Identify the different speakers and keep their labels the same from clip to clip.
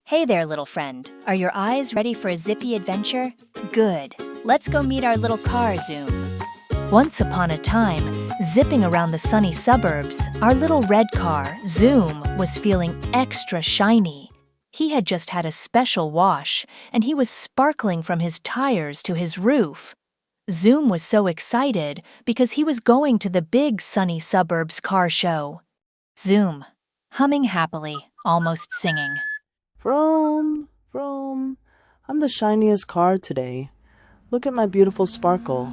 Speaker 1: Hey there, little friend. Are your eyes ready for a zippy adventure? Good. Let's go meet our little car, Zoom. Once upon a time, zipping around the sunny suburbs, our little red car, Zoom, was feeling extra shiny. He had just had a special wash, and he was sparkling from his tires to his roof. Zoom was so excited because he was going to the big sunny suburbs car show. Zoom, humming happily, almost singing.
Speaker 2: Vroom, vroom. I'm the shiniest car today. Look at my beautiful sparkle.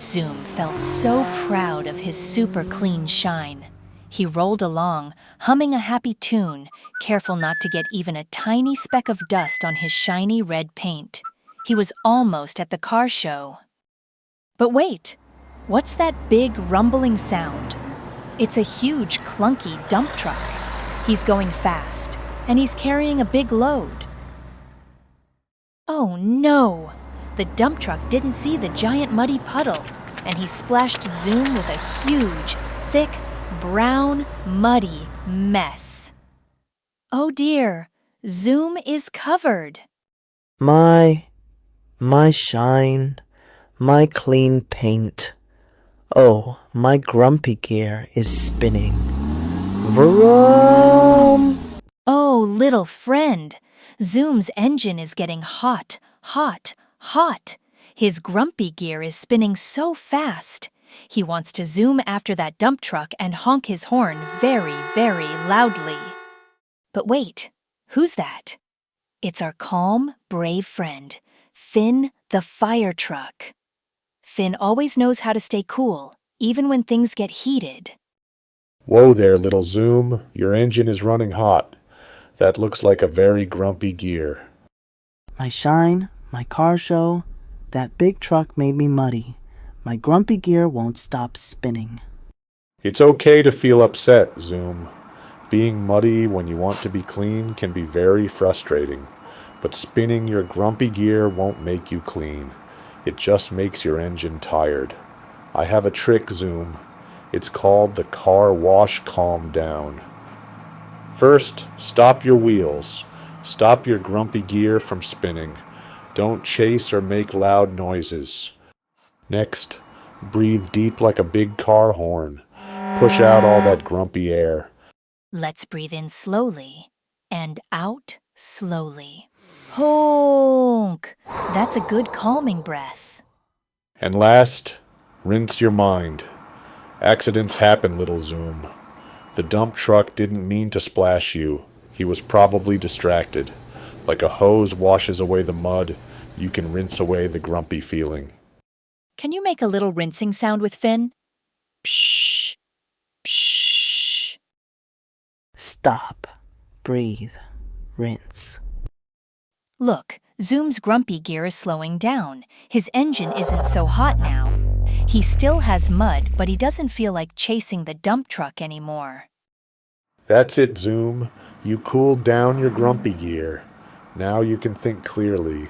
Speaker 1: Zoom felt so proud of his super clean shine. He rolled along, humming a happy tune, careful not to get even a tiny speck of dust on his shiny red paint. He was almost at the car show. But wait, what's that big rumbling sound? It's a huge, clunky dump truck. He's going fast, and he's carrying a big load. Oh no! The dump truck didn't see the giant muddy puddle, and he splashed Zoom with a huge, thick, brown, muddy mess. Oh dear, Zoom is covered.
Speaker 2: My shine, my clean paint. Oh, my grumpy gear is spinning. Vroom!
Speaker 1: Oh, little friend, Zoom's engine is getting hot, hot, hot. His grumpy gear is spinning so fast. He wants to zoom after that dump truck and honk his horn very, very loudly. But wait, who's that? It's our calm, brave friend, Finn the fire truck. Finn always knows how to stay cool, even when things get heated.
Speaker 3: Whoa there, little Zoom. Your engine is running hot. That looks like a very grumpy gear.
Speaker 2: My shine, my car show. That big truck made me muddy. My grumpy gear won't stop spinning.
Speaker 3: It's okay to feel upset, Zoom. Being muddy when you want to be clean can be very frustrating, but spinning your grumpy gear won't make you clean. It just makes your engine tired. I have a trick, Zoom. It's called the car wash calm down. First, stop your wheels. Stop your grumpy gear from spinning. Don't chase or make loud noises. Next, breathe deep like a big car horn. Push out all that grumpy air.
Speaker 1: Let's breathe in slowly and out slowly. Honk! That's a good calming breath.
Speaker 3: And last, rinse your mind. Accidents happen, little Zoom. The dump truck didn't mean to splash you. He was probably distracted. Like a hose washes away the mud, you can rinse away the grumpy feeling.
Speaker 1: Can you make a little rinsing sound with Finn? Pshh, pshh.
Speaker 2: Stop, breathe, rinse.
Speaker 1: Look, Zoom's grumpy gear is slowing down. His engine isn't so hot now. He still has mud, but he doesn't feel like chasing the dump truck anymore.
Speaker 3: That's it, Zoom. You cooled down your grumpy gear. Now you can think clearly.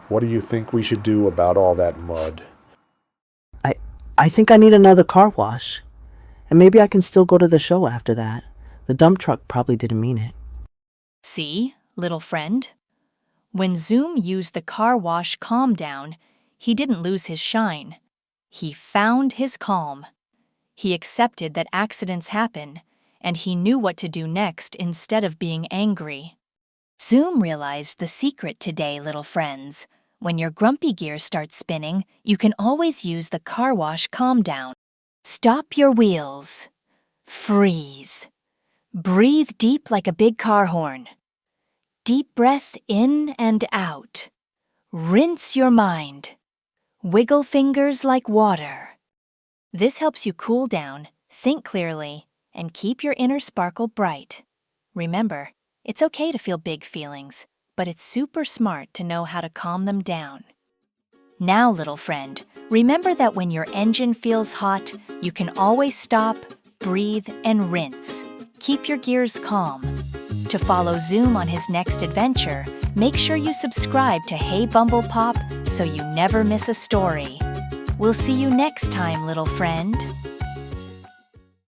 Speaker 3: What do you think we should do about all that mud?
Speaker 2: I think I need another car wash. And maybe I can still go to the show after that. The dump truck probably didn't mean it.
Speaker 1: See, little friend? When Zoom used the car wash calm down, he didn't lose his shine. He found his calm. He accepted that accidents happen, and he knew what to do next instead of being angry. Zoom realized the secret today, little friends. When your grumpy gear starts spinning, you can always use the car wash calm down. Stop your wheels. Freeze. Breathe deep like a big car horn. Deep breath in and out. Rinse your mind. Wiggle fingers like water. This helps you cool down, think clearly, and keep your inner sparkle bright. Remember, it's okay to feel big feelings, but it's super smart to know how to calm them down. Now, little friend, remember that when your engine feels hot, you can always stop, breathe, and rinse. Keep your gears calm. To follow Zoom on his next adventure, make sure you subscribe to Hey Bumble Pop so you never miss a story. We'll see you next time, little friend.